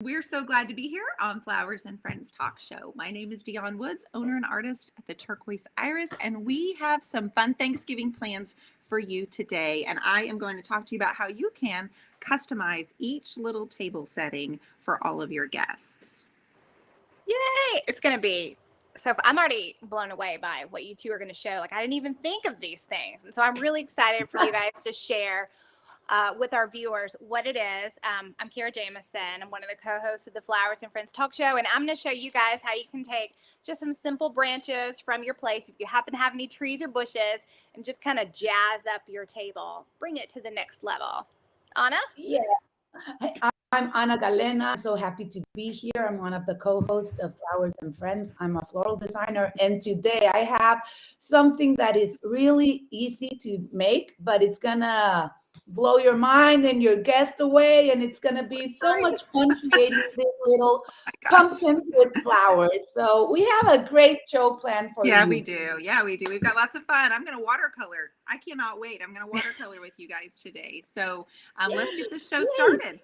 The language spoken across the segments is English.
We're so glad to be here on Flowers and Friends Talk Show. My name is Dionne Woods, owner and artist at the Turquoise Iris, and we have some fun Thanksgiving plans for you today. And I am going to talk to you about how you can customize each little table setting for all of your guests. Yay! It's going to be so I'm already blown away by what you two are going to show. Like, I didn't even think of these things. And so I'm really excited for you guys to share with our viewers what it is. I'm Kara Jamison. I'm one of the co-hosts of the Flowers and Friends Talk Show, and I'm going to show you guys how you can take just some simple branches from your place, if you happen to have any trees or bushes, and just kind of jazz up your table, bring it to the next level. Anna? Yeah, I'm Ana Galena. I'm so happy to be here. I'm one of the co-hosts of Flowers and Friends. I'm a floral designer, and today I have something that is really easy to make, but it's gonna blow your mind and your guests away, and it's gonna be so much fun creating these little pumpkins with flowers. So we have a great show planned for you. Yeah, we do. We've got lots of fun. I'm going to watercolor. I cannot wait. I'm going to watercolor with you guys today. So let's get this show started.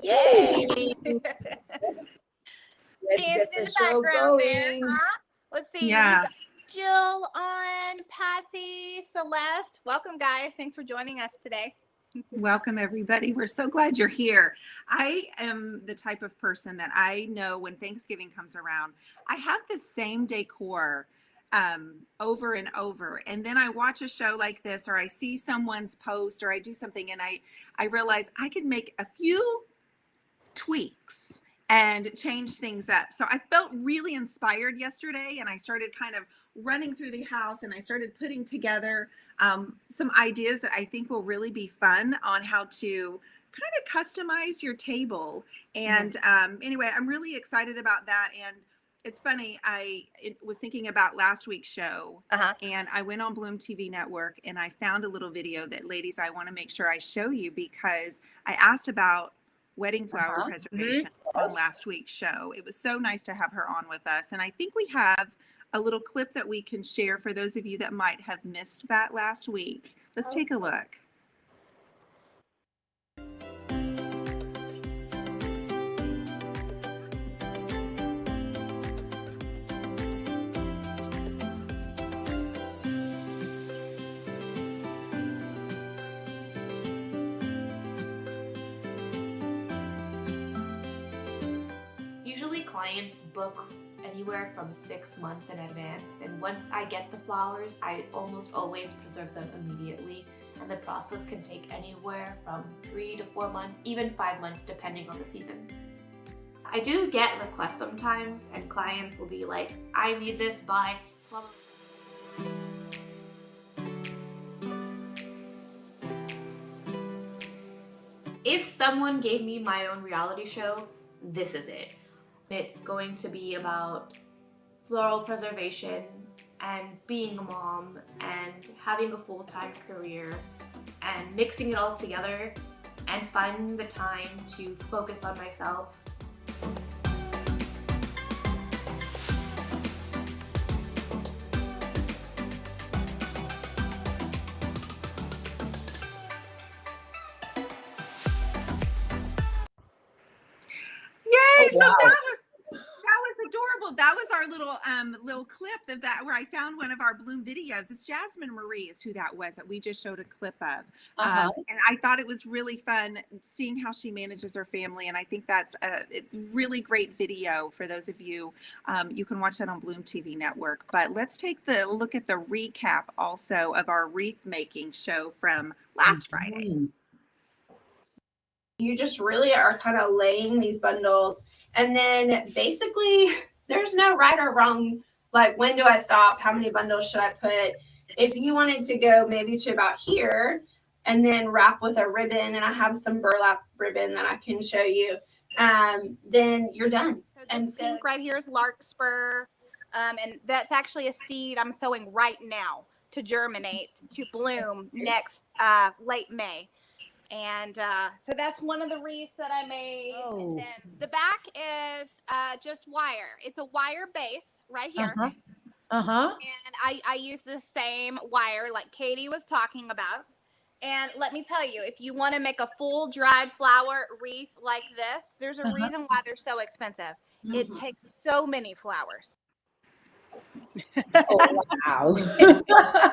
Yay! Let's get the show going. There, huh? Let's see. Yeah. Jill, on Patsy, Celeste. Welcome, guys. Thanks for joining us today. Welcome, everybody. We're so glad you're here. I am the type of person that I know when Thanksgiving comes around, I have the same decor over and over. And then I watch a show like this, or I see someone's post, or I do something, and I realize I could make a few tweaks and change things up. So I felt really inspired yesterday, and I started kind of running through the house, and I started putting together some ideas that I think will really be fun on how to kind of customize your table. And anyway, I'm really excited about that. And it's funny, I was thinking about last week's show, and I went on Bloom TV Network, and I found a little video that, ladies, I want to make sure I show you, because I asked about wedding flower preservation on last week's show. It was so nice to have her on with us. And I think we have a little clip that we can share for those of you that might have missed that last week. Let's take a look. Usually clients book anywhere from 6 months in advance, and once I get the flowers, I almost always preserve them immediately, and the process can take anywhere from 3 to 4 months, even 5 months, depending on the season. I do get requests sometimes, and clients will be like, I need this by blah, blah. If someone gave me my own reality show, this is it. It's going to be about floral preservation and being a mom and having a full-time career and mixing it all together and finding the time to focus on myself. Yay! So that was adorable. That was our little clip of that, where I found one of our Bloom videos. It's Jasmine Marie is who that was that we just showed a clip of. And I thought it was really fun seeing how she manages her family. And I think that's a really great video for those of you. You can watch that on Bloom TV Network. But let's take the look at the recap also of our wreath making show from last Friday. You just really are kind of laying these bundles, and then basically there's no right or wrong, like when do I stop, how many bundles should I put. If you wanted to go maybe to about here and then wrap with a ribbon, and I have some burlap ribbon that I can show you, then you're done. So So And this so, pink right here is larkspur. And that's actually a seed I'm sowing right now to germinate, to bloom next late May. And so that's one of the wreaths that I made. And Oh. then the back is just wire. It's a wire base right here. Uh-huh. Uh-huh. And I use the same wire like Katie was talking about. And let me tell you, if you want to make a full dried flower wreath like this, there's a Uh-huh. reason why they're so expensive. It Mhm. takes so many flowers. Oh, wow.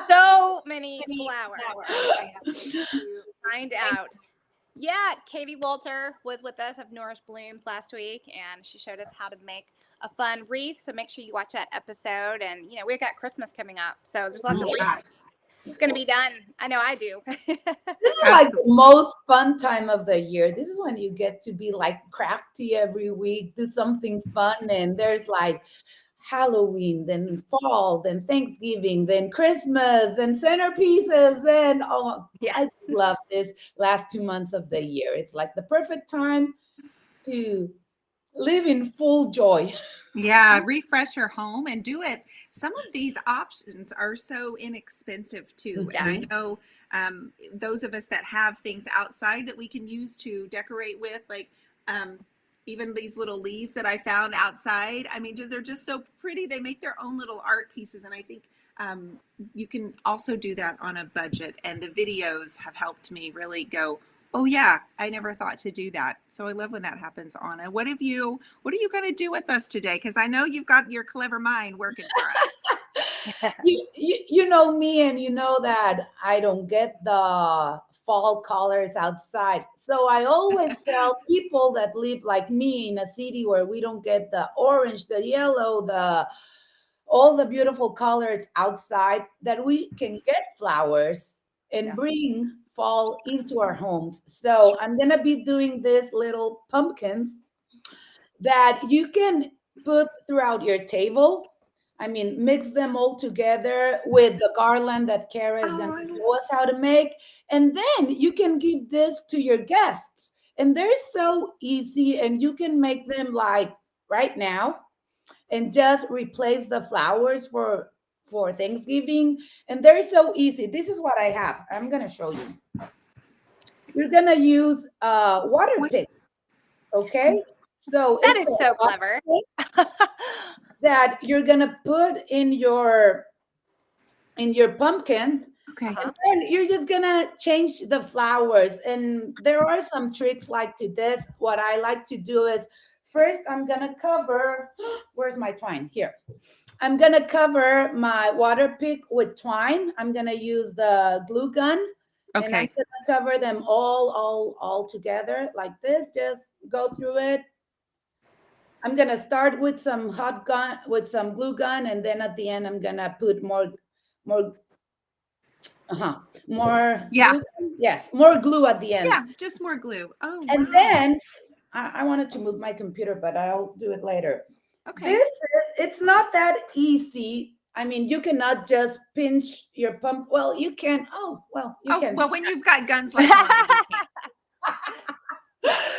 So many flowers. I have to find out. Yeah, Katie Walter was with us of Nourish Blooms last week, and she showed us how to make a fun wreath. So make sure you watch that episode. And we've got Christmas coming up, so there's lots of wreaths. Yes. It's going to be done. I know I do. This is like the most fun time of the year. This is when you get to be like crafty every week, do something fun. And there's like Halloween, then fall, then Thanksgiving, then Christmas, then centerpieces. And Yeah. I love this last 2 months of the year. It's like the perfect time to live in full joy. Yeah, refresh your home and do it. Some of these options are so inexpensive too. And I know those of us that have things outside that we can use to decorate with, like even these little leaves that I found outside. I mean, they're just so pretty. They make their own little art pieces. And I think you can also do that on a budget. And the videos have helped me really go, oh yeah, I never thought to do that. So I love when that happens, Anna. What are you going to do with us today? Because I know you've got your clever mind working for us. You know me, and you know that I don't get the fall colors outside. So I always tell people that live like me in a city where we don't get the orange, the yellow, all the beautiful colors outside, that we can get flowers and bring fall into our homes. So I'm going to be doing these little pumpkins that you can put throughout your table. I mean, mix them all together with the garland that Kara is going to show us how to make. And then you can give this to your guests. And they're so easy, and you can make them like right now and just replace the flowers for Thanksgiving. And they're so easy. This is what I have. I'm going to show you. You're going to use water pick. Okay? So that is so clever. That you're going to put in your pumpkin. Okay. And then you're just going to change the flowers. And there are some tricks like to this. What I like to do is first I'm going to cover, where's my twine? Here. I'm going to cover my water pick with twine. I'm going to use the glue gun. Okay. And I'm going to cover them all together like this. Just go through it. I'm going to start with some glue gun. And then at the end, I'm going to put more. Yeah. Glue. Yes, more glue at the end. Yeah, just more glue. Oh, and wow. then I wanted to move my computer, but I'll do it later. Okay. It's not that easy. I mean, you cannot just pinch your pump. Well, you can. You can. Well, when you've got guns like Anna, you can.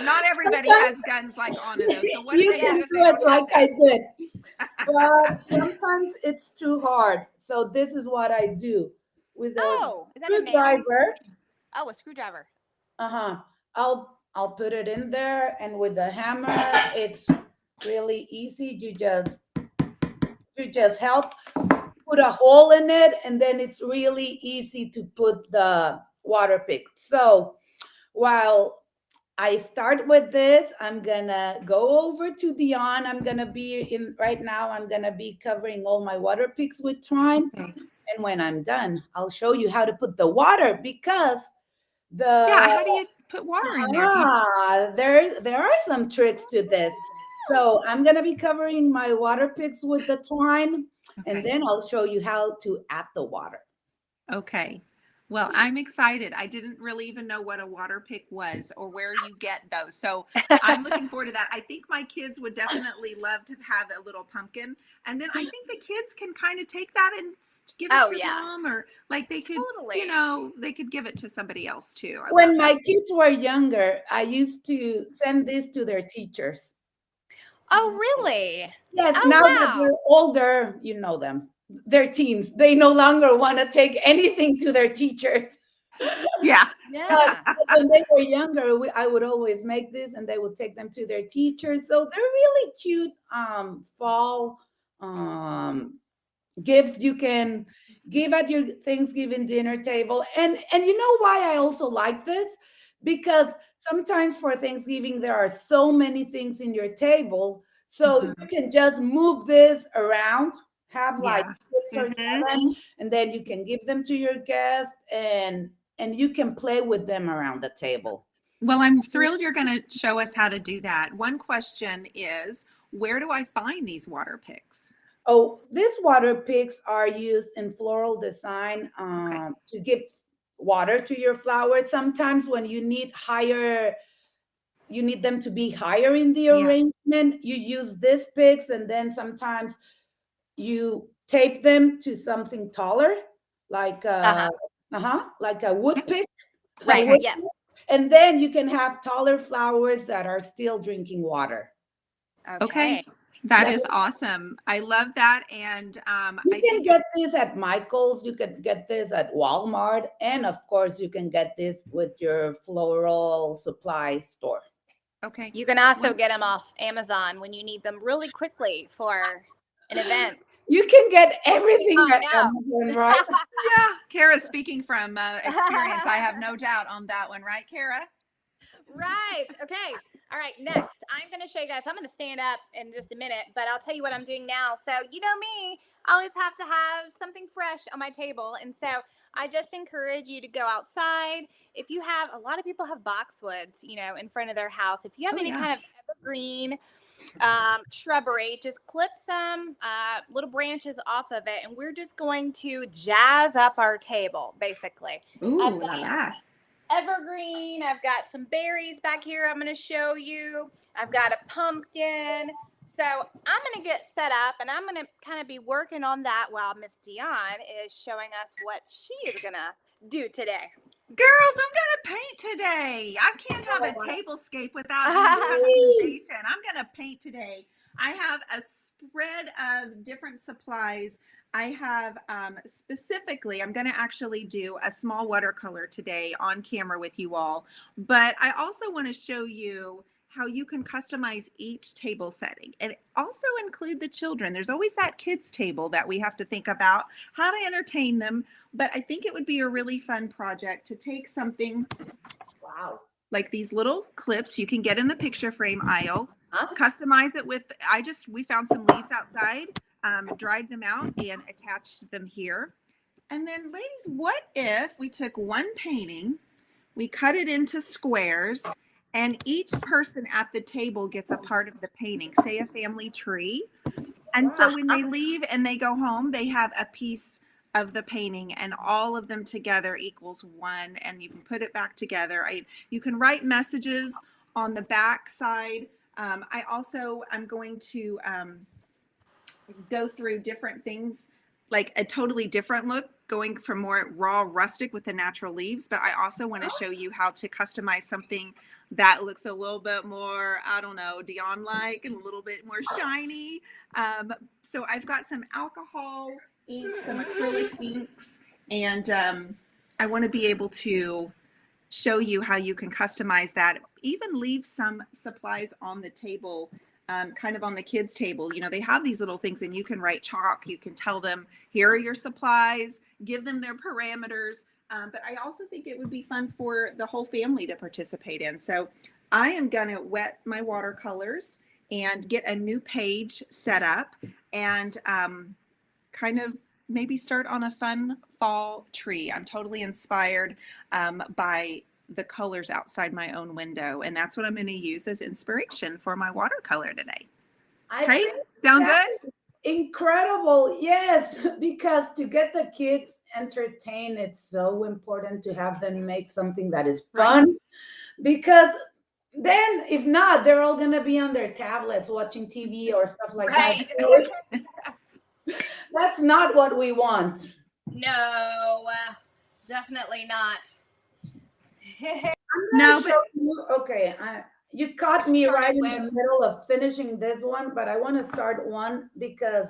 Not everybody has guns like Anna, though. So what do they do if they don't like have I did? But sometimes it's too hard. So this is what I do with a is that a screwdriver. A screwdriver. I'll put it in there, and with the hammer, it's really easy. You just help put a hole in it, and then it's really easy to put the water pick. So while I start with this, I'm gonna go over to Dionne. I'm gonna be covering all my water picks with twine. Okay. And when I'm done, I'll show you how to put the water, because how do you put water in there? There are some tricks to this. So I'm gonna be covering my water picks with the twine, and then I'll show you how to add the water. Okay. Well, I'm excited. I didn't really even know what a water pick was or where you get those. So I'm looking forward to that. I think my kids would definitely love to have a little pumpkin. And then I think the kids can kind of take that and give it to them, or like they could, they could give it to somebody else too. When my kids were younger, I used to send this to their teachers. Oh, really? Yes, Oh, now that wow. they're older, you know them. They're teens. They no longer want to take anything to their teachers. Yeah. Yeah. But when they were younger, I would always make this and they would take them to their teachers. So they're really cute fall um, gifts you can give at your Thanksgiving dinner table. And you know why I also like this? Because sometimes for Thanksgiving there are so many things in your table, so Mhm. you can just move this around, have like Yeah. 6 or Mhm. 7, and then you can give them to your guests, and you can play with them around the table. Well, I'm thrilled you're going to show us how to do that. One question is, where do I find these water picks? Oh, these water picks are used in floral design Okay. to give water to your flowers. Sometimes when you need higher, you need them to be higher in the Yeah. arrangement, you use these picks, and then sometimes you tape them to something taller, like Uh-huh. like a wood pick, a Right. wood Okay. Yes. pick. And then you can have taller flowers that are still drinking water. Okay. Okay. That That is awesome. I love that. And You I can think it, get this at Michael's, you can get this at Walmart, and of course, you can get this with your floral supply store. okay. You can also One, get them off Amazon when you need them really quickly for an event. You can get everything I at know. Amazon, right? yeah. Kara, speaking from experience, I have no doubt on that one, right, Kara? Right. Okay. All right. Next, I'm going to show you guys. I'm going to stand up in just a minute, but I'll tell you what I'm doing now. So, you know me, I always have to have something fresh on my table. And so I just encourage you to go outside. If you have, a lot of people have boxwoods, in front of their house. If you have Oh, any yeah. kind of evergreen shrubbery, just clip some little branches off of it. And we're just going to jazz up our table, basically. I've Ooh, got la la. evergreen. I've got some berries back here I'm going to show you. I've got a pumpkin. So I'm going to get set up and I'm going to kind of be working on that while Miss Dionne is showing us what she is going to do today. Girls, I'm gonna paint today. I can't have a tablescape without any Yay! customization. I'm gonna paint today. I have a spread of different supplies. I have specifically, I'm gonna actually do a small watercolor today on camera with you all, but I also want to show you how you can customize each table setting and also include the children. There's always that kids table that we have to think about how to entertain them, but I think it would be a really fun project to take something Wow. like these little clips you can get in the picture frame aisle, Huh? customize it with, we found some leaves outside, dried them out and attached them here. And then ladies, what if we took one painting, we cut it into squares, and each person at the table gets a part of the painting, say a family tree. And so when they leave and they go home, they have a piece of the painting and all of them together equals one, and you can put it back together. You can write messages on the back side. I'm going to go through different things, like a totally different look, going from more raw rustic with the natural leaves, but I also want to show you how to customize something that looks a little bit more, I don't know, Dionne like, and a little bit more shiny. So I've got some alcohol inks, some acrylic inks, and I want to be able to show you how you can customize that, even leave some supplies on the table, kind of on the kids table. They have these little things and you can write chalk, you can tell them, here are your supplies, give them their parameters. But I also think it would be fun for the whole family to participate in. So I am gonna wet my watercolors and get a new page set up and kind of maybe start on a fun fall tree. I'm totally inspired by the colors outside my own window, and that's what I'm going to use as inspiration for my watercolor today. Okay, sound good? Incredible. Yes, because to get the kids entertained, it's so important to have them make something that is fun. Because then, if not, they're all going to be on their tablets watching TV or stuff like Right. that. That's not what we want. No, definitely not. I'm No, gonna show you. Okay, You caught me Started right in with- the middle of finishing this one, but I want to start one because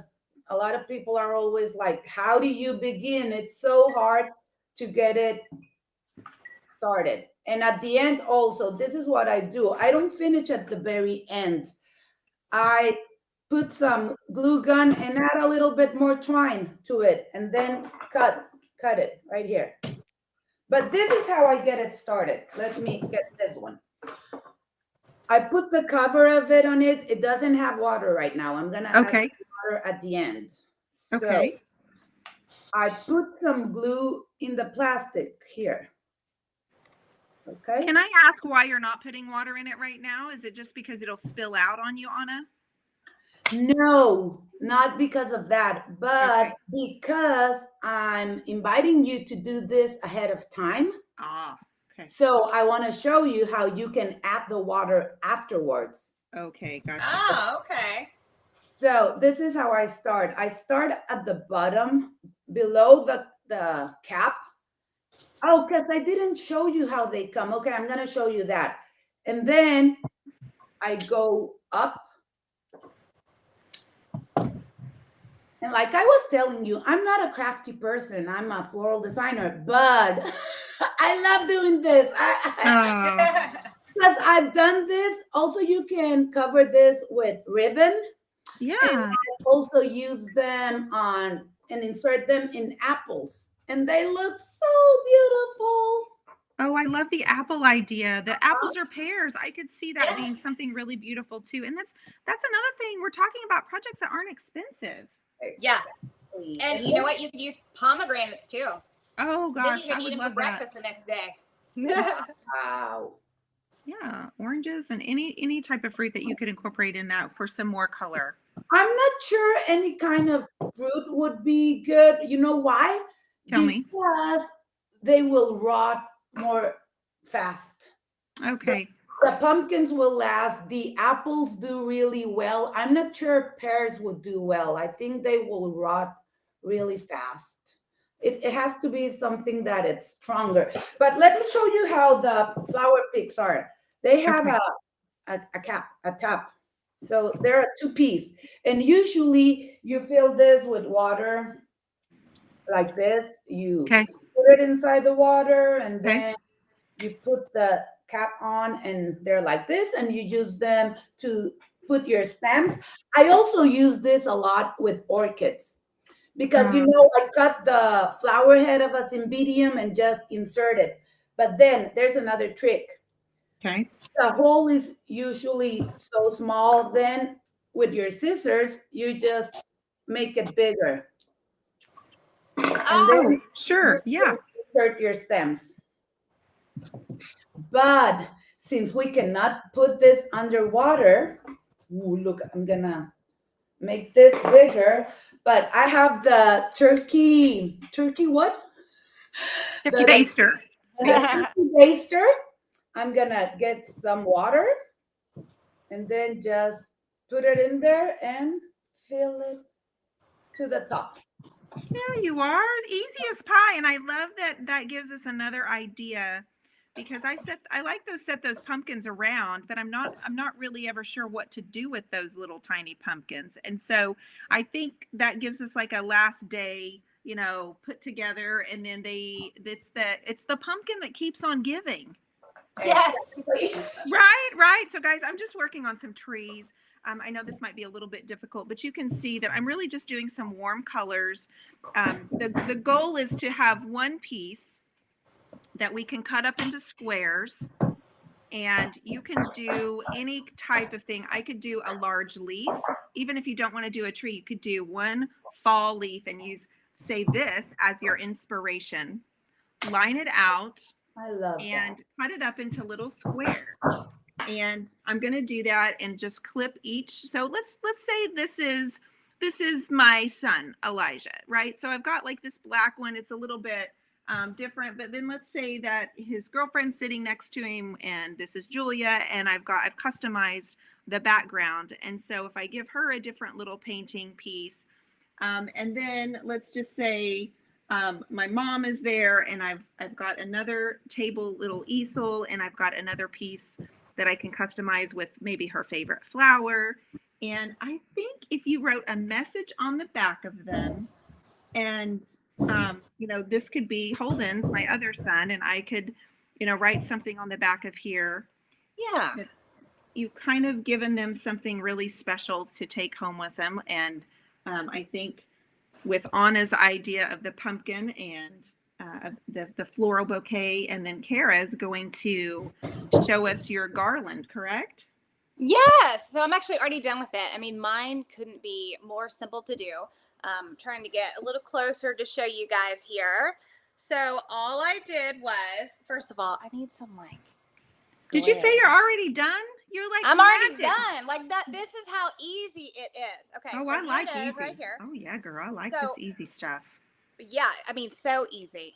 a lot of people are always like, how do you begin? It's so hard to get it started. And at the end, also, this is what I do. I don't finish at the very end. I put some glue gun and add a little bit more twine to it and then cut it right here. But this is how I get it started. Let me get this one. I put the cover of it on it. It doesn't have water right now. I'm gonna add Okay. water at the end. So Okay. I put some glue in the plastic here. Okay. Can I ask why you're not putting water in it right now? Is it just because it'll spill out on you, Anna? No, not because of that, but Okay. because I'm inviting you to do this ahead of time. Ah, okay. So I want to show you how you can add the water afterwards. Okay, gotcha. Oh, okay. So this is how I start. I start at the bottom below the cap. Oh, because I didn't show you how they come. Okay, I'm going to show you that. And then I go up. And like I was telling you, I'm not a crafty person. I'm a floral designer, but I love doing this. Oh, Because I've done this. Also, you can cover this with ribbon. And yeah. I also use them on and insert them in apples. And they look so beautiful. Oh, I love the apple idea. The apples or pears. I could see that being something really beautiful too. And that's another thing. We're talking about projects that aren't expensive. Yeah. Exactly. And you know what? You could use pomegranates too. Oh Then gosh, you I can eat would them love for that. breakfast the next day. Wow. Yeah, oranges and any type of fruit that you could incorporate in that for some more color. I'm not sure any kind of fruit would be good. You know why? Tell me. Because they will rot more fast. Okay. The pumpkins will last. The apples do really well. I'm not sure pears would do well. I think they will rot really fast. It has to be something that it's stronger. But let me show you how the flower picks are. They have Okay. a top. So they're a two-piece. And usually you fill this with water like this. You Okay. put it inside the water and Okay. then you put the cap on and they're like this and you use them to put your stems. I also use this a lot with orchids because I cut the flower head of a cymbidium and just insert it. But then there's another trick. Okay. The hole is usually so small, then with your scissors you just make it bigger and Oh, then sure. you Yeah. insert your stems. But since we cannot put this underwater, ooh, look, I'm gonna make this bigger. But I have the turkey what? Turkey baster. The turkey baster. I'm gonna get some water and then just put it in there and fill it to the top. Yeah, you are easy as pie, and I love that gives us another idea because I like set those pumpkins around, but I'm not really ever sure what to do with those little tiny pumpkins, and so I think that gives us like a last day, put together, and then it's the pumpkin that keeps on giving. Yes. Right. So guys, I'm just working on some trees. I know this might be a little bit difficult, but you can see that I'm really just doing some warm colors. The goal is to have one piece that we can cut up into squares, and you can do any type of thing. I could do a large leaf. Even if you don't want to do a tree, you could do one fall leaf and use, say, this as your inspiration. Line it out. I love and cut it up into little squares. And I'm going to do that and just clip each. So let's say this is my son Elijah, right? So I've got like this black one. It's a little bit different, but then let's say that his girlfriend's sitting next to him, and this is Julia, and I've customized the background. And so if I give her a different little painting piece, and then let's just say my mom is there, and I've got another table, little easel, and I've got another piece that I can customize with maybe her favorite flower. And I think if you wrote a message on the back of them, and this could be Holden's, my other son, and I could, write something on the back of here. Yeah. You've kind of given them something really special to take home with them. And I think with Anna's idea of the pumpkin and the floral bouquet, and then Kara's going to show us your garland, correct? Yes. So I'm actually already done with it. I mean, mine couldn't be more simple to do. Trying to get a little closer to show you guys here. So all I did was, first of all, I need some like. Did you say you're already done? You're like, I'm already done. Like that. This is how easy it is. Okay. Oh, so I like it is easy. right here. Oh yeah, girl, I like this easy stuff. Yeah, I mean, so easy.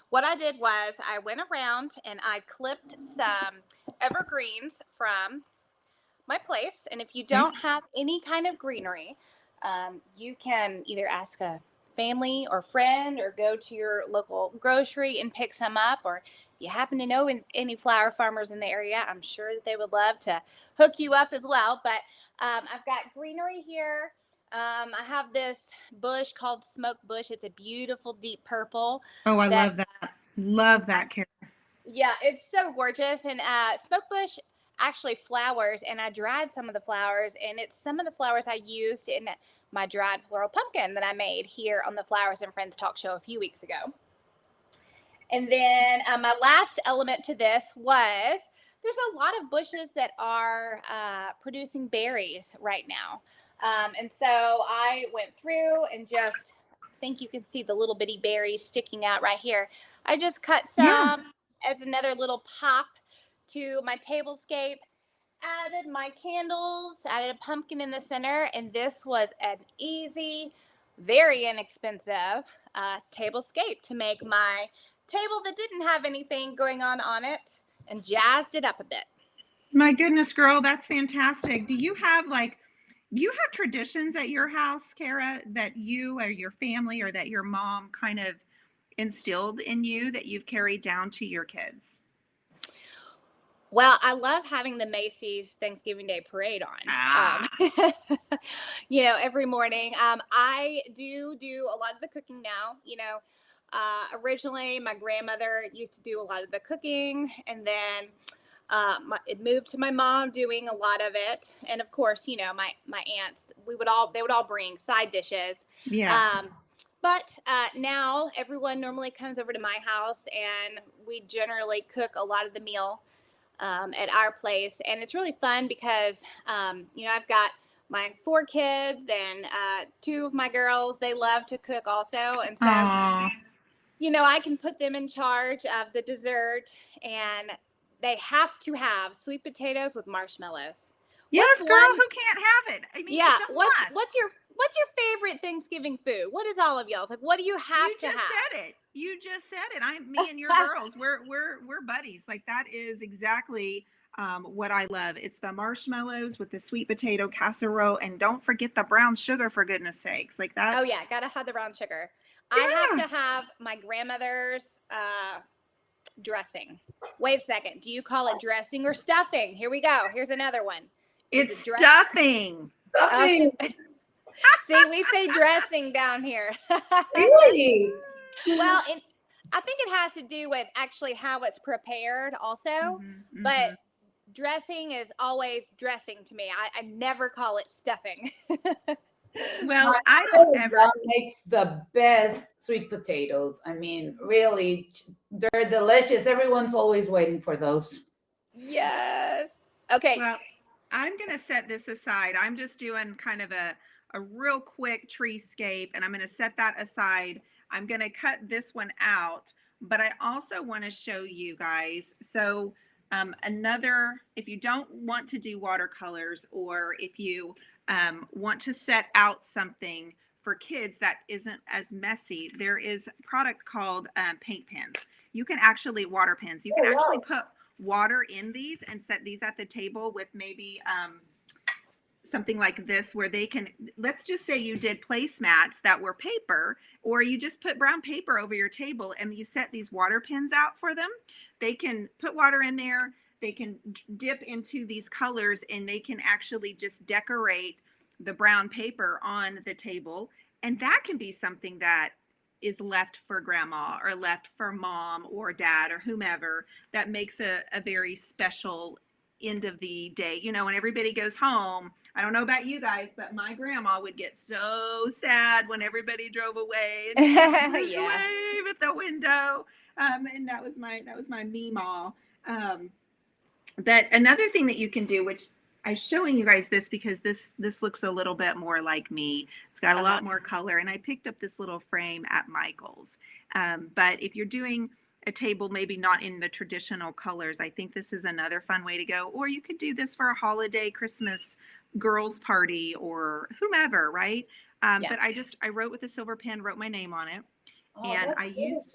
What I did was I went around and I clipped some evergreens from my place. And if you don't have any kind of greenery, you can either ask a family or friend or go to your local grocery and pick some up. Or if you happen to know any flower farmers in the area, I'm sure that they would love to hook you up as well. But I've got greenery here. I have this bush called smoke bush. It's a beautiful deep purple. Oh, I love that. Love that, Kara. Yeah, it's so gorgeous. And smoke bush actually flowers, and I dried some of the flowers, and it's some of the flowers I used in my dried floral pumpkin that I made here on the Flowers and Friends talk show a few weeks ago. And then my last element to this was there's a lot of bushes that are producing berries right now. And so I went through and just, I think you can see the little bitty berries sticking out right here. I just cut some as another little pop to my tablescape, added my candles, added a pumpkin in the center, and this was an easy, very inexpensive tablescape to make my table that didn't have anything going on it, and jazzed it up a bit. My goodness, girl, that's fantastic. Do you have traditions at your house, Kara, that you or your family or that your mom kind of instilled in you that you've carried down to your kids? Well, I love having the Macy's Thanksgiving Day Parade on, every morning. I do a lot of the cooking now. Originally my grandmother used to do a lot of the cooking, and then it moved to my mom doing a lot of it. And of course, my aunts, they would all bring side dishes. Yeah. But now everyone normally comes over to my house, and we generally cook a lot of the meal at our place. And it's really fun because, I've got my 4 kids and 2 of my girls. They love to cook also. And so, I can put them in charge of the dessert, and they have to have sweet potatoes with marshmallows. Yes, girl, who can't have it? I mean, yeah. it's a What's must. What's your favorite Thanksgiving food? What is all of y'all's? Like, what do you have to have? You just said it. Me and your girls, we're buddies. Like, that is exactly what I love. It's the marshmallows with the sweet potato casserole, and don't forget the brown sugar, for goodness sakes. Like that. Oh yeah, gotta have the brown sugar. Yeah. I have to have my grandmother's dressing. Wait a second. Do you call it dressing or stuffing? Here we go. Here's another one. It's stuffing. Stuffing. See, we say dressing down here. Really? Well, I think it has to do with actually how it's prepared also. But dressing is always dressing to me. I never call it stuffing. Well, I don't ever makes the best sweet potatoes. I mean, really, they're delicious. Everyone's always waiting for those. Yes. Okay. Well, I'm going to set this aside. I'm just doing kind of a real quick treescape, and I'm going to set that aside. I'm going to cut this one out, but I also want to show you guys. So if you don't want to do watercolors, or if you want to set out something for kids that isn't as messy, there is a product called paint pens. You can actually, water pens. You can actually put water in these and set these at the table with maybe something like this, where they can, let's just say you did placemats that were paper, or you just put brown paper over your table and you set these water pens out for them. They can put water in there. they can dip into these colors, and they can actually just decorate the brown paper on the table. And that can be something that is left for grandma or left for mom or dad or whomever, that makes a very special end of the day. You know, when everybody goes home, I don't know about you guys, but my grandma would get so sad when everybody drove away and just Yeah. wave at the window. And that was my meemaw. But another thing that you can do, which I'm showing you guys this because this looks a little bit more like me. It's got a lot more color, and I picked up this little frame at Michael's. But if you're doing a table maybe not in the traditional colors, I think this is another fun way to go. Or you could do this for a holiday, Christmas girls party, or whomever, right? But I wrote with a silver pen, wrote my name on it, and I used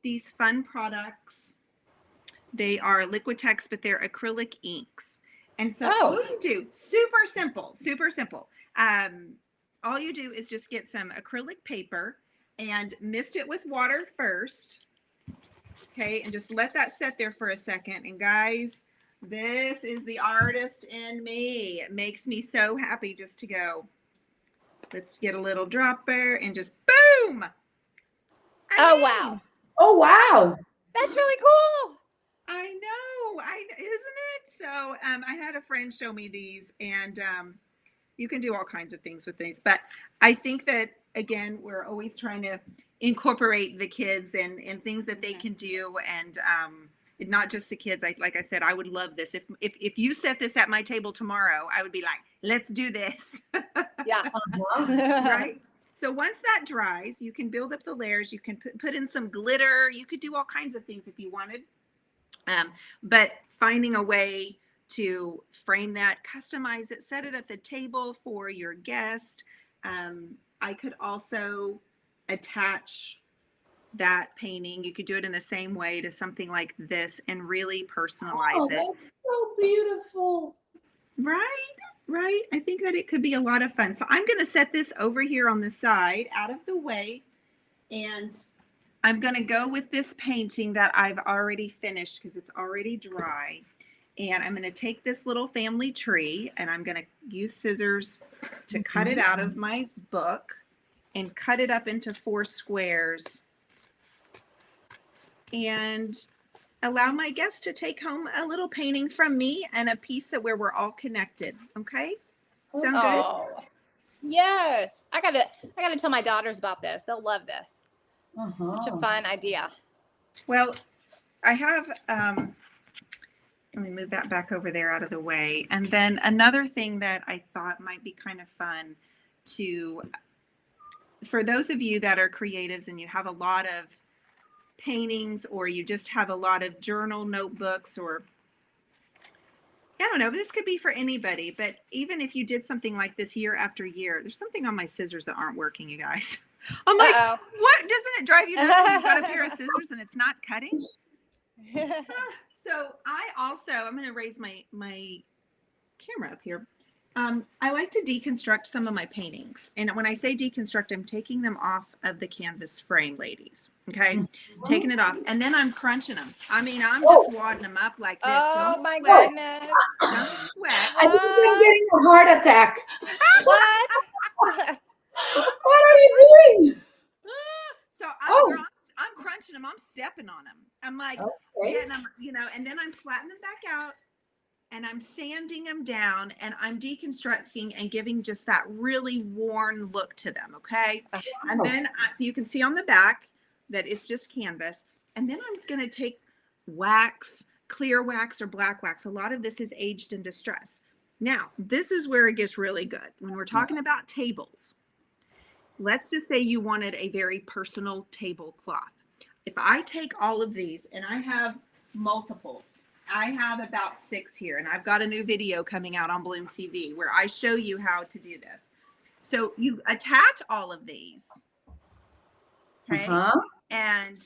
these fun products. They are Liquitex, but they're acrylic inks. And so all you do, super simple. All you do is just get some acrylic paper and mist it with water first. Okay, and just let that sit there for a second. And guys, this is the artist in me. It makes me so happy just to go. Let's get a little dropper and just boom. Wow. Oh, wow. That's really cool. I know, isn't it? So I had a friend show me these, and you can do all kinds of things with these. But I think that, again, we're always trying to incorporate the kids and things that they can do, and not just the kids. Like I said, I would love this. If you set this at my table tomorrow, I would be like, let's do this. Yeah. Right? So once that dries, you can build up the layers. You can put in some glitter. You could do all kinds of things if you wanted. But finding a way to frame that, customize it, set it at the table for your guest. I could also attach that painting. You could do it in the same way to something like this and really personalize it. That's so beautiful. Right. I think that it could be a lot of fun. So I'm going to set this over here on the side out of the way, and I'm going to go with this painting that I've already finished because it's already dry. And I'm going to take this little family tree, and I'm going to use scissors to cut it out of my book and cut it up into 4 squares, and allow my guests to take home a little painting from me and a piece where we're all connected. Okay? Sound good? Yes. I gotta tell my daughters about this. They'll love this. Such a fun idea. Well, I have, let me move that back over there out of the way. And then another thing that I thought might be kind of fun for those of you that are creatives and you have a lot of paintings, or you just have a lot of journal notebooks, or I don't know, this could be for anybody, but even if you did something like this year after year, there's something on my scissors that aren't working, you guys. I'm like, what? Doesn't it drive you nuts when you've got a pair of scissors and it's not cutting? So I'm going to raise my camera up here. I like to deconstruct some of my paintings. And when I say deconstruct, I'm taking them off of the canvas frame, ladies. Okay. Taking it off. And then I'm crunching them. I mean, I'm just wadding them up like this. Oh Don't my sweat. goodness. Don't sweat. I just am getting a heart attack. What? What are you doing? So I'm crunching them. I'm stepping on them. I'm like getting them, and then I'm flattening them back out, and I'm sanding them down, and I'm deconstructing and giving just that really worn look to them. Okay. And then, so you can see on the back that it's just canvas. And then I'm going to take wax, clear wax or black wax. A lot of this is aged in distress. Now, this is where it gets really good. When we're talking about tables, let's just say you wanted a very personal tablecloth. If I take all of these, and I have multiples, I have about 6 here, and I've got a new video coming out on Bloom TV where I show you how to do this. So you attach all of these, okay, and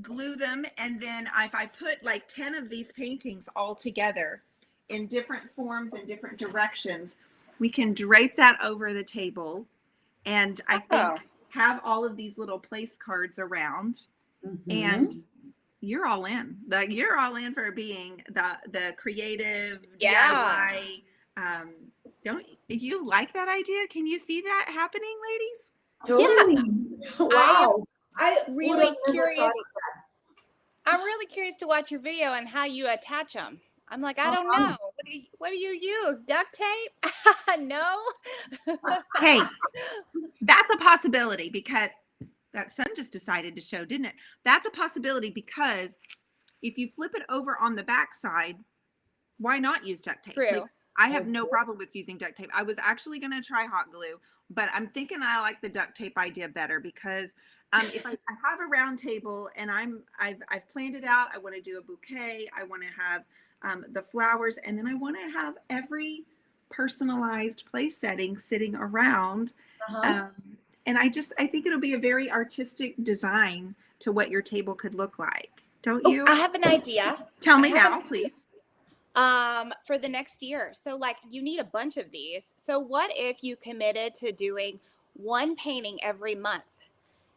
glue them. And then if I put like 10 of these paintings all together in different forms and different directions, we can drape that over the table. And I think have all of these little place cards around. And you're all in. Like you're all in for being the creative Yeah. DIY. Don't you like that idea? Can you see that happening, ladies? Totally. Wow. I would have Really never thought curious. of I'm really curious to watch your video and how you attach them. I'm like, I that. don't know. What do you use? Duct tape? No. Hey, that's a possibility because that sun just decided to show, didn't it? That's a possibility because if you flip it over on the back side, why not use duct tape? True. Like, I have no problem with using duct tape. I was actually going to try hot glue, but I'm thinking I like the duct tape idea better because if I have a round table and I've planned it out, I want to do a bouquet, I want to have the flowers, and then I want to have every personalized place setting sitting around. Uh-huh. And I think it'll be a very artistic design to what your table could look like. Don't you? I have an idea. Tell me I have now, please. For the next year. So like you need a bunch of these. So what if you committed to doing one painting every month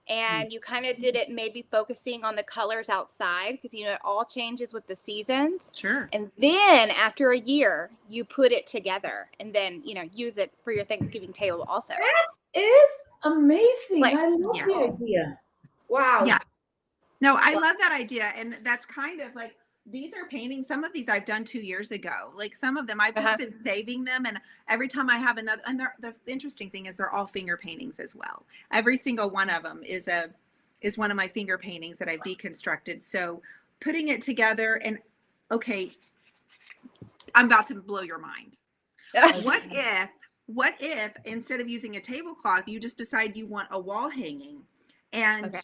and you kind of did it maybe focusing on the colors outside because it all changes with the seasons. Sure. And then after a year, you put it together and then, use it for your Thanksgiving table also. That is amazing. Like, I love yeah. the idea. Wow. Yeah. No, I love that idea. And that's kind of like, these are paintings. Some of these I've done 2 years ago. Like some of them, I've just been saving them. And every time I have another, and the interesting thing is they're all finger paintings as well. Every single one of them is one of my finger paintings that I've deconstructed. So putting it together and okay, I'm about to blow your mind. What if instead of using a tablecloth, you just decide you want a wall hanging and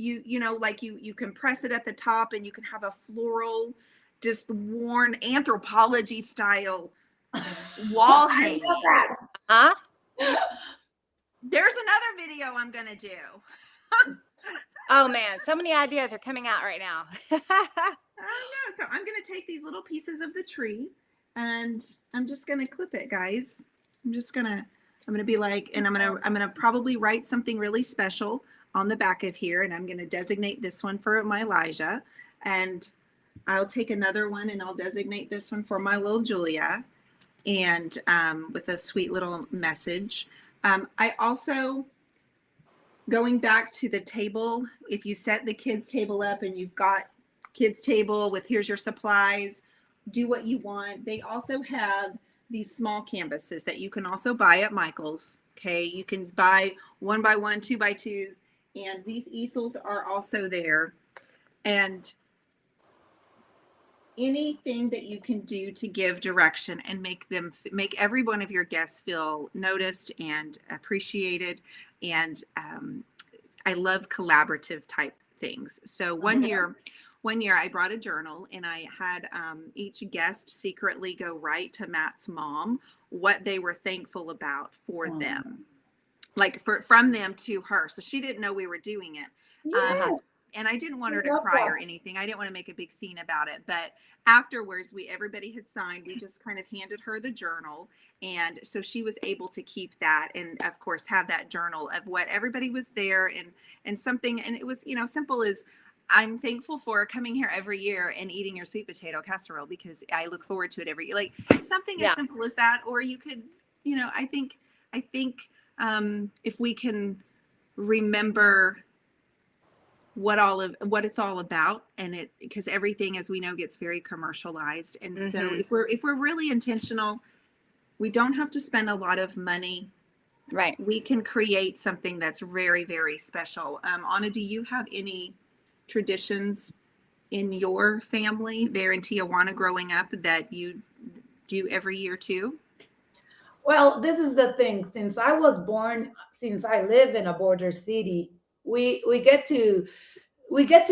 you can press it at the top and you can have a floral, just worn anthropology style wall hanging. Huh? There's another video I'm going to do. Oh man, so many ideas are coming out right now. I know. So I'm going to take these little pieces of the tree and I'm just going to clip it, guys. I'm going to be like, and I'm going to probably write something really special on the back of here. And I'm going to designate this one for my Elijah. And I'll take another one and I'll designate this one for my little Julia. And with a sweet little message. I also, going back to the table, if you set the kids' table up and you've got kids' table with here's your supplies, do what you want. They also have these small canvases that you can also buy at Michael's. Okay, you can buy 1x1, 2x2s, and these easels are also there. And anything that you can do to give direction and make every one of your guests feel noticed and appreciated. And I love collaborative type things. So one year I brought a journal and I had each guest secretly go write to Matt's mom what they were thankful about for them, like from them to her. So she didn't know we were doing it. Yeah. And I didn't want her to cry or anything. I didn't want to make a big scene about it. But afterwards, everybody had signed. We just kind of handed her the journal. And so she was able to keep that and, of course, have that journal of what everybody was there and something. And it was, simple as I'm thankful for coming here every year and eating your sweet potato casserole because I look forward to it every year. Like something as simple as that. Or you could, I think if we can remember what it's all about, and because everything, as we know, gets very commercialized, and so if we're really intentional, we don't have to spend a lot of money. Right. We can create something that's very, very special. Anna, do you have any traditions in your family there in Tijuana growing up that you do every year too? Well, this is the thing. Since I live in a border city, we get to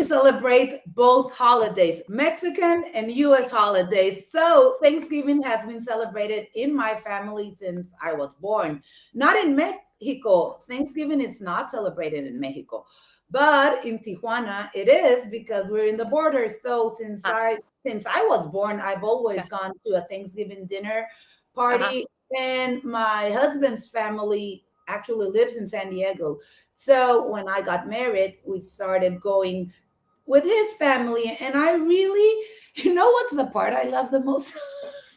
celebrate both holidays, Mexican and US holidays. So Thanksgiving has been celebrated in my family since I was born. Not in Mexico. Thanksgiving is not celebrated in Mexico. But in Tijuana, it is because we're in the border. So since I was born, I've always gone to a Thanksgiving dinner party. And my husband's family actually lives in San Diego. So when I got married, we started going with his family. And I really, you know what's the part I love the most?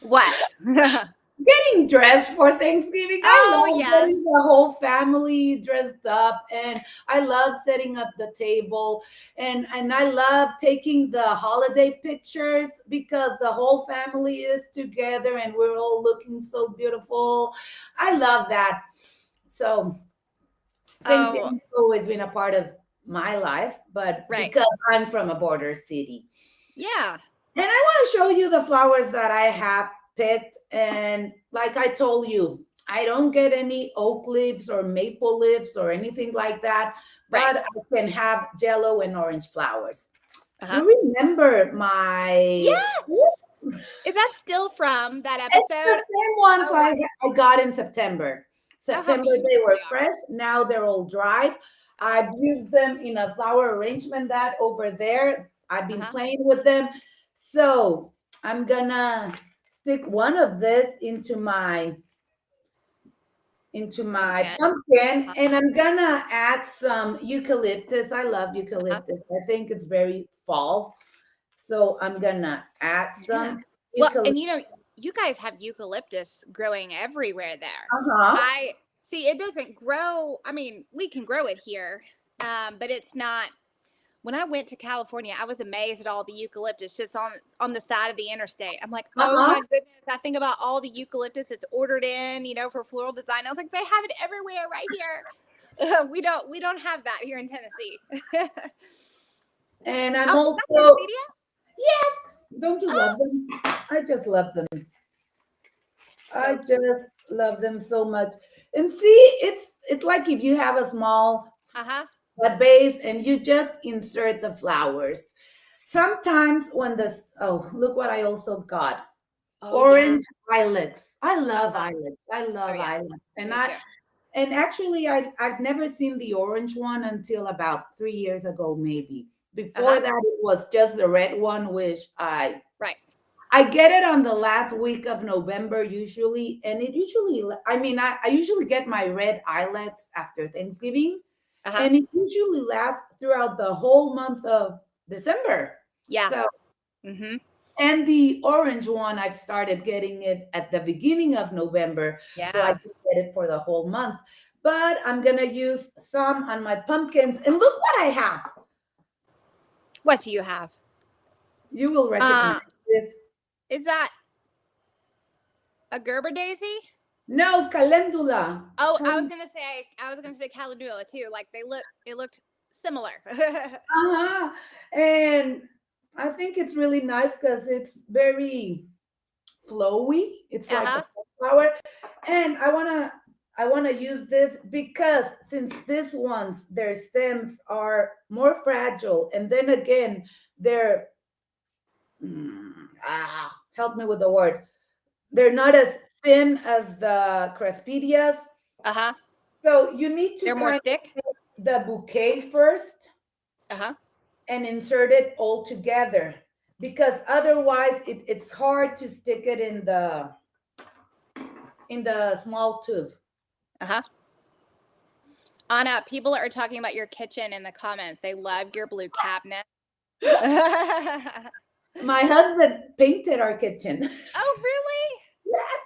What? Getting dressed for Thanksgiving. I Oh, love yes. getting the whole family dressed up, and I love setting up the table, and I love taking the holiday pictures because the whole family is together and we're all looking so beautiful. I love that. So Oh, Thanksgiving has always been a part of my life, but right. because I'm from a border city. Yeah. And I want to show you the flowers that I have picked. And like I told you, I don't get any oak leaves or maple leaves or anything like that, Right. but I can have jello and orange flowers. Uh-huh. You remember my. Yes. Is that still from that It's the episode? same ones Oh, wow. I got in September. Oh, how September, they beautiful were they are. fresh. Now they're all dried. I've used them in a flower arrangement that over there. I've been Uh-huh. playing with them. So I'm gonna stick one of this into my Pumpkin. pumpkin, and I'm gonna add some eucalyptus. I love Uh-huh. eucalyptus. I think it's very fall. So I'm gonna add Yeah. some Well, eucalyptus. and you guys have eucalyptus growing everywhere there. Uh-huh. I see it doesn't grow. I mean, we can grow it here, but it's not. When I went to California, I was amazed at all the eucalyptus just on the side of the interstate. I'm like, oh Uh-huh. my goodness! I think about all the eucalyptus that's ordered in, for floral design. I was like, they have it everywhere right here. We don't have that here in Tennessee. And I'm Oh, is that also, Cascadia? yes, don't you Oh, love them? I just love them. I so cute. just love them so much. And see, it's like if you have a small Uh-huh. base and you just insert the flowers. Sometimes when look what I also got. Oh yeah. Orange islets. I love Uh-huh. islets. I Oh love yeah. islets. Me too. And actually I've never seen the orange one until about 3 years ago, maybe. Before Uh-huh. that, it was just the red one, which Right. I get it on the last week of November usually, and it usually, I mean, I usually get my red islets after Thanksgiving, Uh-huh. and it usually lasts throughout the whole month of December. Yeah. So, Mm-hmm. and the orange one, I've started getting it at the beginning of November, so I Yeah. can get it for the whole month. But I'm gonna use some on my pumpkins, and look what I have. What do you have? You will recognize this. Is that a Gerber daisy? No, calendula. Oh, I was gonna say calendula too. Like it looked similar. Uh-huh. And I think it's really nice because it's very flowy. It's like Uh-huh. a flower. And I wanna use this because since these ones, their stems are more fragile, and then again, they're help me with the word. They're not as thin as the crespedias. Uh-huh. So you need to They're more kind of thick. take the bouquet first Uh-huh. and insert it all together because otherwise it's hard to stick it in the small tube. Uh-huh. Anna, people are talking about your kitchen in the comments. They love your blue cabinet. Oh, My husband painted our kitchen. really? Yes.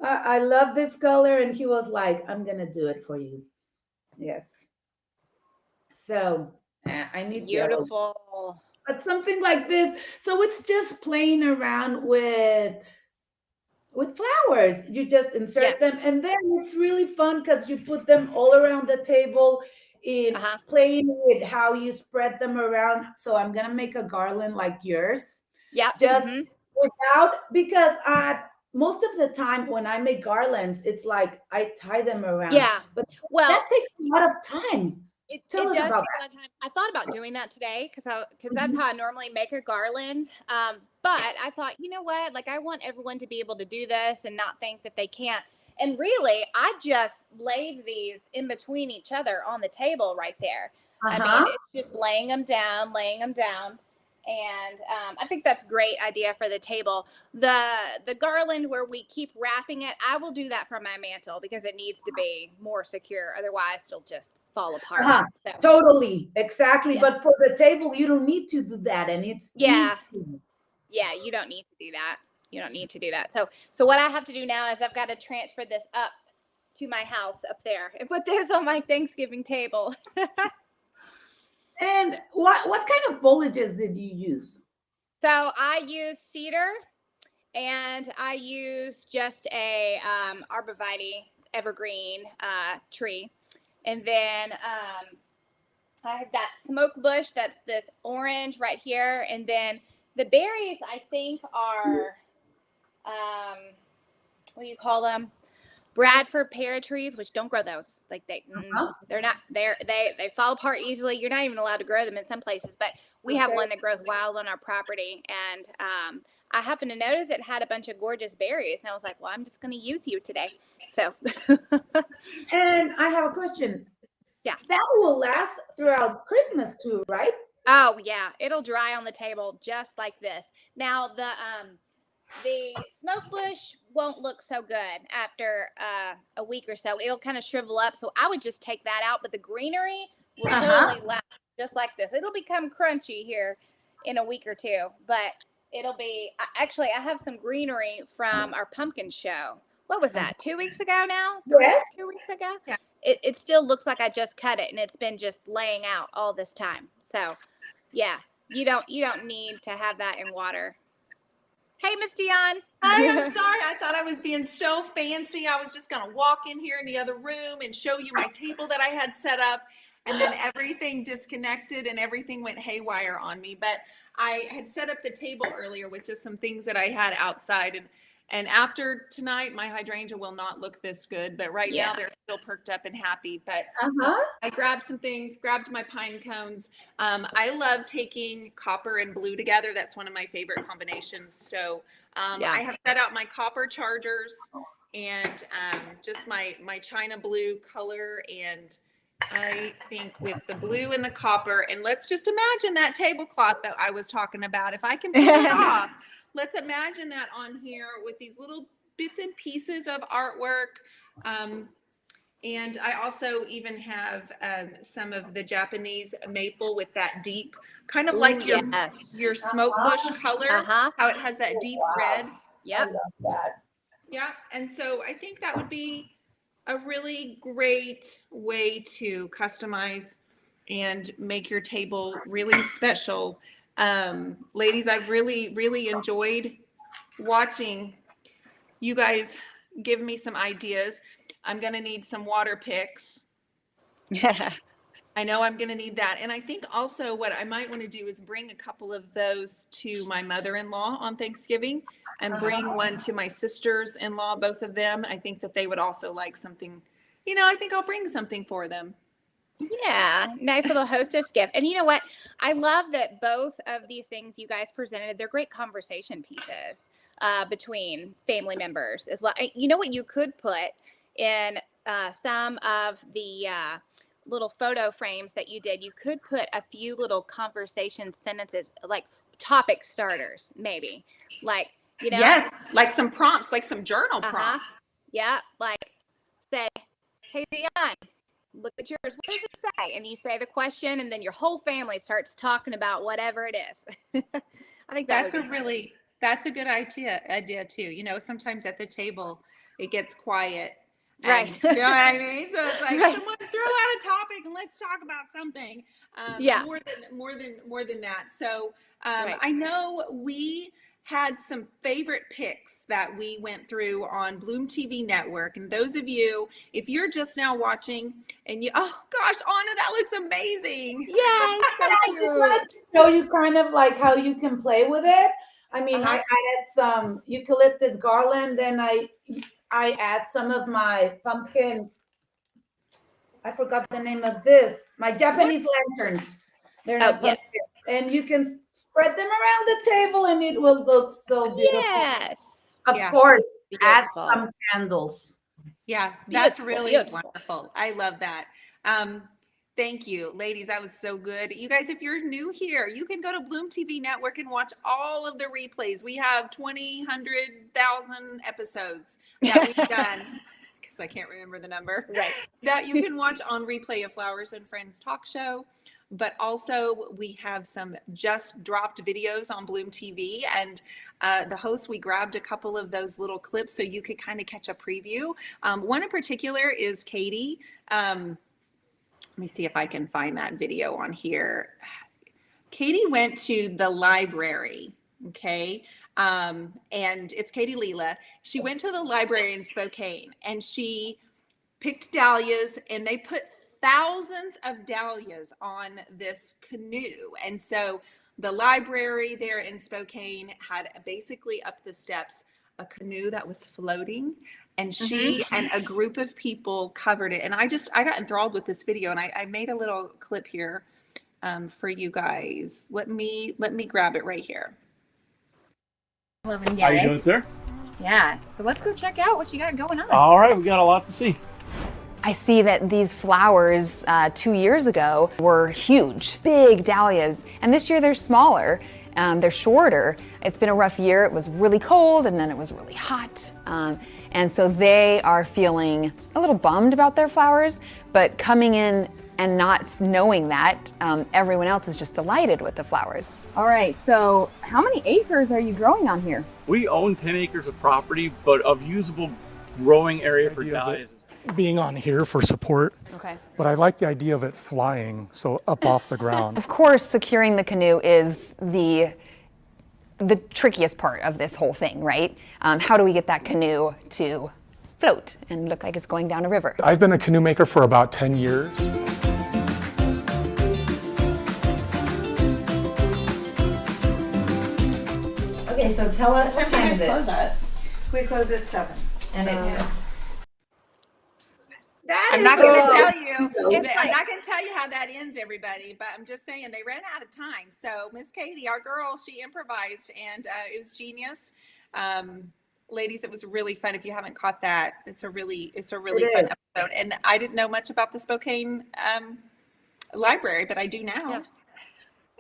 I love this color, and he was like, I'm gonna do it for you. Yes. So I need yellow, Beautiful. but something like this. So it's just playing around with flowers. You just insert Yes. them, and then it's really fun because you put them all around the table in Uh-huh. playing with how you spread them around. So I'm gonna make a garland like yours, Yep. just Mm-hmm. without because most of the time when I make garlands, it's like I tie them around, Yeah. but Well, that takes a lot of time. it Tell us does about take a lot of time. I thought about doing that today because that's that. how I normally make a garland. But I thought, you know what? Like I want everyone to be able to do this and not think that they can't. And really, I just laid these in between each other on the table right there. I mean, Uh-huh. it's just laying them down, and I think that's a great idea for the table. The garland where we keep wrapping it, I will do that from my mantle because it needs to be more secure. Otherwise, it'll just fall apart. Uh-huh. So, Totally. Exactly. Yeah. But for the table, you don't need to do that. And it's Yeah. easy. yeah, you don't need to do that. You don't need to do that. So what I have to do now is I've got to transfer this up to my house up there and put this on my Thanksgiving table. And what kind of foliages did you use? So I use cedar, and I use just a arborvitae evergreen tree, and then I have that smoke bush. That's this orange right here, and then the berries I think are what do you call them? Bradford pear trees, which don't grow those. Like they're not they fall apart easily. You're not even allowed to grow them in some places, but we have one that grows wild on our property, and I happened to notice it had a bunch of gorgeous berries, and I was like, well, I'm just going to use you today. So And I have a question. Yeah. That will last throughout Christmas too, right? Oh yeah, it'll dry on the table just like this. Now the smoke bush won't look so good after a week or so. It'll kind of shrivel up. So I would just take that out. But the greenery will totally last just like this. It'll become crunchy here in a week or two. But it'll be actually, I have some greenery from our pumpkin show. What was that? 2 weeks ago now? Yes. 2 weeks ago? Yeah. It still looks like I just cut it, and it's been just laying out all this time. So yeah, you don't need to have that in water. Hey, Miss Dionne. Hi, I'm sorry. I thought I was being so fancy. I was just going to walk in here in the other room and show you my table that I had set up. And then everything disconnected and everything went haywire on me. But I had set up the table earlier with just some things that I had outside. And after tonight, my hydrangea will not look this good. But right now, they're still perked up and happy. But I grabbed some things, grabbed my pine cones. I love taking copper and blue together. That's one of my favorite combinations. So I have set out my copper chargers and just my china blue color. And I think with the blue and the copper, and let's just imagine that tablecloth that I was talking about. If I can pull it off, let's imagine that on here with these little bits and pieces of artwork. And I also even have some of the Japanese maple with that deep, kind of like your smoke bush color, how it has that deep red. Yep. I love that. Yeah. And so I think that would be a really great way to customize and make your table really special. Ladies, I've really, really enjoyed watching you guys give me some ideas. I'm going to need some water picks. I know I'm going to need that. And I think also what I might want to do is bring a couple of those to my mother-in-law on Thanksgiving and bring one to my sisters-in-law, both of them. I think that they would also like something, I think I'll bring something for them. Yeah, nice little hostess gift. And you know what? I love that both of these things you guys presented, they're great conversation pieces between family members as well. You know what you could put in some of the little photo frames that you did? You could put a few little conversation sentences, like topic starters, maybe. Like, Yes, like some prompts, like some journal prompts. Yeah, like say, hey, Dionne, look at yours. What does it say? And you say the question, and then your whole family starts talking about whatever it is. I think that's a good idea too. Sometimes at the table it gets quiet. Right. You know what I mean? So it's like someone throw out a topic and let's talk about something. More than that. So I know we had some favorite picks that we went through on Bloom TV Network. And those of you, if you're just now watching and oh gosh, Anna, that looks amazing. Yes, so cute. Show you kind of like how you can play with it. I mean, I added some eucalyptus garland, then I add some of my pumpkin. I forgot the name of this. My Japanese lanterns. They're not pumpkin. And you can spread them around the table and it will look so beautiful. Yes. Of course, add some candles. Yeah, that's really wonderful. I love that. Thank you, ladies. That was so good. You guys, if you're new here, you can go to Bloom TV Network and watch all of the replays. We have 20, 100,000 episodes that we've done. because I can't remember the number. Right. That you can watch on replay of Flowers and Friends talk show. But also we have some just dropped videos on Bloom TV, and the host, we grabbed a couple of those little clips so you could kind of catch a preview. One in particular is Katie. Let me see if I can find that video on here. Katie went to the library, okay? And it's Katie Leela. She went to the library in Spokane and she picked dahlias, and they put thousands of dahlias on this canoe. And so the library there in Spokane had basically up the steps a canoe that was floating, and she and a group of people covered it. And I got enthralled with this video, and I made a little clip here for you guys. Let me grab it right here. Love and How get you it. doing, sir? Yeah. So let's go check out what you got going on. All right, we got a lot to see. I see that these flowers 2 years ago were huge, big dahlias, and this year they're smaller, they're shorter. It's been a rough year. It was really cold and then it was really hot. And so they are feeling a little bummed about their flowers, but coming in and not knowing that, everyone else is just delighted with the flowers. All right. So how many acres are you growing on here? We own 10 acres of property, but of usable growing area for dahlias. Being on here for support, Okay. but I like the idea of it flying, so up off the ground. Of course, securing the canoe is the trickiest part of this whole thing, right? How do we get that canoe to float and look like it's going down a river? I've been a canoe maker for about 10 years. Okay, so tell us what time is it? We close at 7. And it's I'm not going to tell you. It's I'm like- not going to tell you how that ends, everybody. But I'm just saying they ran out of time. So Miss Katie, our girl, she improvised, and it was genius. Ladies, it was really fun. If you haven't caught that, it's a really fun episode. And I didn't know much about the Spokane library, but I do now. Yeah.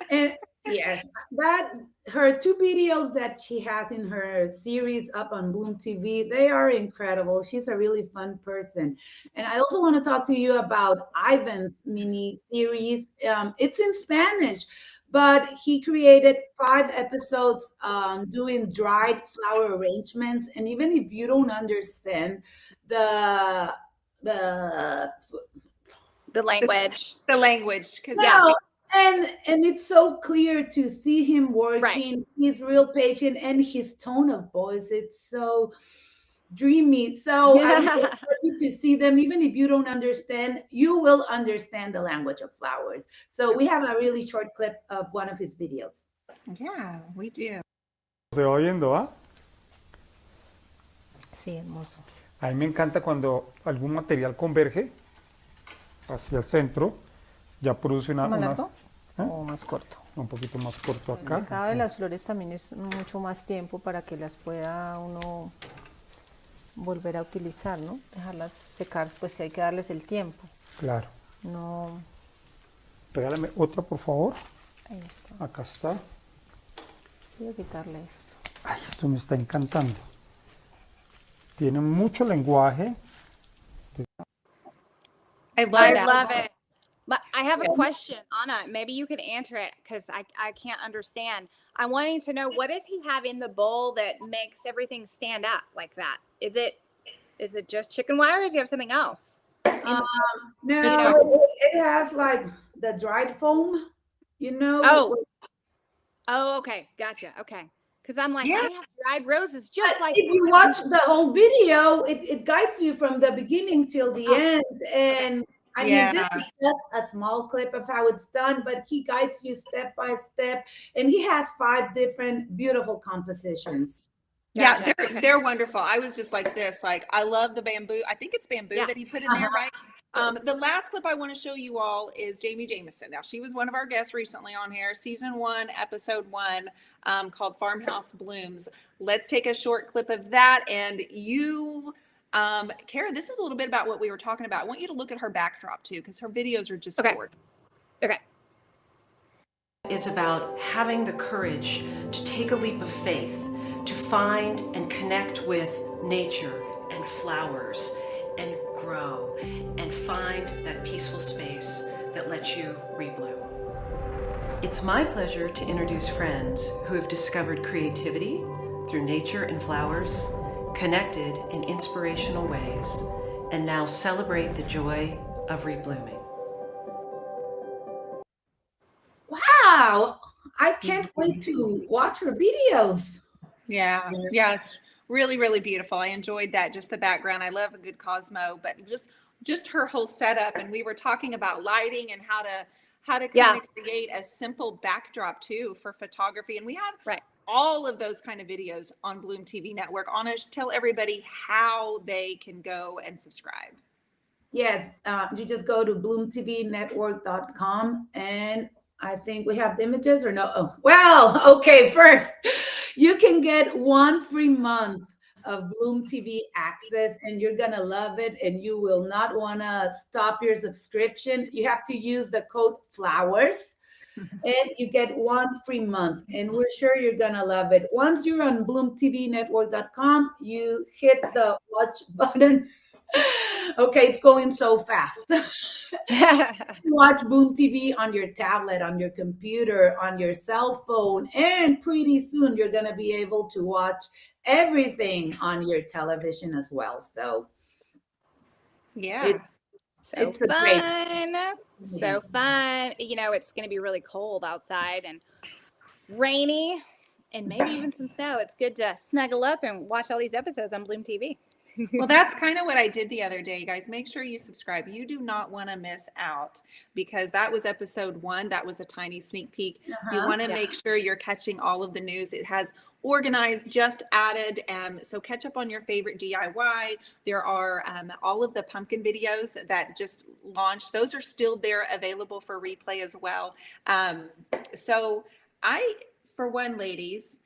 And yes, that her 2 videos that she has in her series up on Bloom TV, they are incredible. She's a really fun person. And I also want to talk to you about Ivan's mini series. It's in Spanish, but he created 5 episodes doing dried flower arrangements. And even if you don't understand the language. The language, because No, and it's so clear to see him working. He's real patient, and his tone of voice, it's so dreamy. So I really want you to see them. Even if you don't understand, you will understand the language of flowers. So we have a really short clip of one of his videos. yeah, we do. ¿Se va oyendo, ah? Sí, hermoso. A mí me encanta cuando algún material converge hacia el centro, ya produce una... ¿Más una- largo ¿eh? o más corto? Un poquito más corto El acá. secado de las flores también es mucho más tiempo para que las pueda uno volver a utilizar, ¿no? Dejarlas secar, pues hay que darles el tiempo. Claro. No, Regálame otra, por favor. ahí está. Acá está. Voy a quitarle esto. Ay, esto me está encantando. Tiene mucho lenguaje. I love I that. love it. But I have a question, Anna. Maybe you could answer it because I can't understand. I'm wanting to know, what does he have in the bowl that makes everything stand up like that? Is it just chicken wire, or does he have something else? No, it has like the dried foam, you know. Oh, okay, gotcha. Okay, because I'm like, Yeah. I have dried roses just But like if you watch the whole video, it guides you from the beginning till the Oh. end. And I mean, this Yeah. is just a small clip of how it's done, but he guides you step by step. And he has 5 different beautiful compositions. Yeah, Gotcha. they're Okay. they're wonderful. I was just like this, like I love the bamboo. I think it's bamboo Yeah. that he put in there, right? The last clip I want to show you all is Jamie Jameson. Now, she was one of our guests recently on here, season 1, episode 1, called Farmhouse Blooms. Let's take a short clip of that. And you, Kara, this is a little bit about what we were talking about. I want you to look at her backdrop too, because her videos are just Okay. gorgeous. Okay. Is about having the courage to take a leap of faith, to find and connect with nature and flowers, and grow and find that peaceful space that lets you rebloom. It's my pleasure to introduce friends who have discovered creativity through nature and flowers, connected in inspirational ways, and now celebrate the joy of reblooming. Wow. I can't wait to watch her videos. Yeah, yeah, it's really, really beautiful. I enjoyed that, just the background. I love a good Cosmo, but just her whole setup. And we were talking about lighting and how to kind of create a simple backdrop too for photography. And we have all of those kind of videos on Bloom TV Network. Anna, tell everybody how they can go and subscribe. Yes, you just go to bloomtvnetwork.com, and I think we have the images or no? Oh, well, okay, first, you can get 1 free month of Bloom TV access, and you're going to love it, and you will not want to stop your subscription. You have to use the code FLOWERS, and you get 1 free month, and we're sure you're going to love it. Once you're on bloomtvnetwork.com, you hit the watch button. Okay, it's going so fast. Watch Boom TV on your tablet, on your computer, on your cell phone, and pretty soon you're going to be able to watch everything on your television as well. So, yeah, it's fun. So fun. You know, it's going to be really cold outside and rainy and maybe even some snow. It's good to snuggle up and watch all these episodes on Bloom TV. Well, that's kind of what I did the other day, guys. Make sure you subscribe. You do not want to miss out, because that was episode 1. That was a tiny sneak peek. You want to make sure you're catching all of the news. It has organized, just added. So catch up on your favorite DIY. There are all of the pumpkin videos that just launched. Those are still there, available for replay as well. So for one, ladies,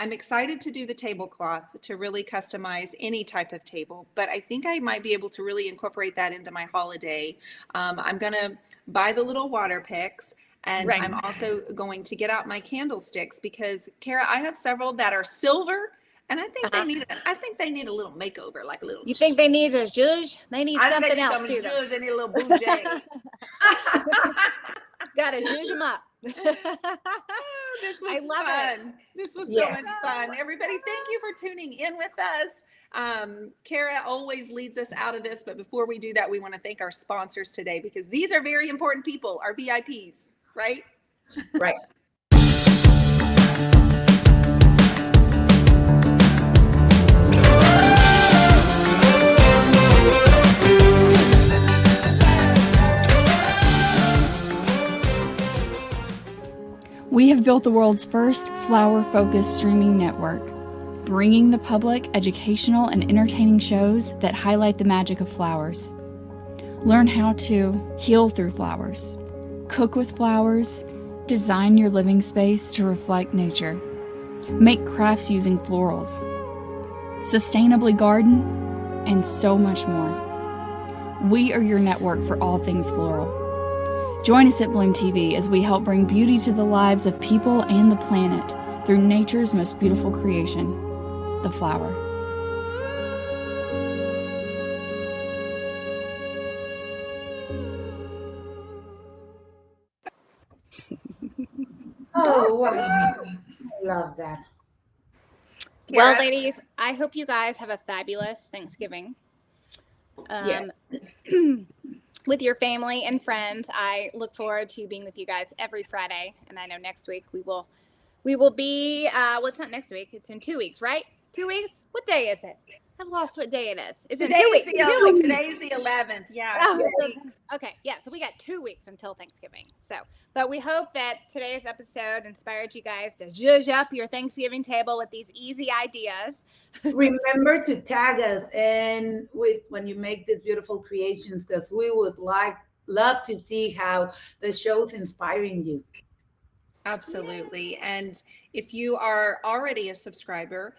I'm excited to do the tablecloth, to really customize any type of table, but I think I might be able to really incorporate that into my holiday. I'm going to buy the little water picks, and I'm also going to get out my candlesticks, because Kara, I have several that are silver, and I think they need a little makeover, like a little. You think they need a zhuzh? They need something else too. Zhuzh, they need a little bougie. Gotta zhuzh them up. This was fun. This was so much fun. Everybody, thank you for tuning in with us. Kara always leads us out of this, but before we do that, we want to thank our sponsors today, because these are very important people, our VIPs, right? Right. We have built the world's first flower-focused streaming network, bringing the public educational and entertaining shows that highlight the magic of flowers. Learn how to heal through flowers, cook with flowers, design your living space to reflect nature, make crafts using florals, sustainably garden, and so much more. We are your network for all things floral. Join us at Bloom TV as we help bring beauty to the lives of people and the planet through nature's most beautiful creation, the flower. Oh, wow. I love that. Well, ladies, I hope you guys have a fabulous Thanksgiving. Yes. With your family and friends. I look forward to being with you guys every Friday, and I know next week we will be well, it's not next week, it's in 2 weeks, right? 2 weeks? What day is it? I've lost what day it is. Is it 2 weeks? Today's the 11th. Yeah, 2 weeks. Okay, yeah, so we got 2 weeks until Thanksgiving. But we hope that today's episode inspired you guys to zhuzh up your Thanksgiving table with these easy ideas. Remember to tag us and when you make these beautiful creations, because we would love to see how the show's inspiring you. Absolutely. And if you are already a subscriber,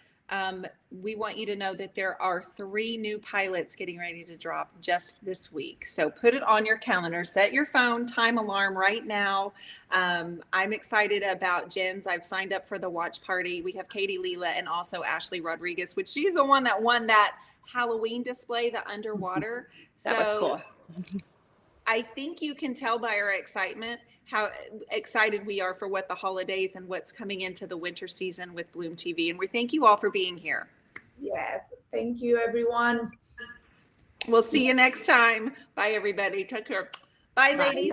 we want you to know that there are 3 new pilots getting ready to drop just this week. So put it on your calendar, set your phone time alarm right now. I'm excited about Jen's. I've signed up for the watch party. We have Katie Leela and also Ashley Rodriguez, which she's the one that won that Halloween display, the underwater. That was cool. I think you can tell by our excitement how excited we are for what the holidays and what's coming into the winter season with Bloom TV. And we thank you all for being here. Yes. Thank you, everyone. We'll see you next time. Bye, everybody. Take care. Bye, ladies.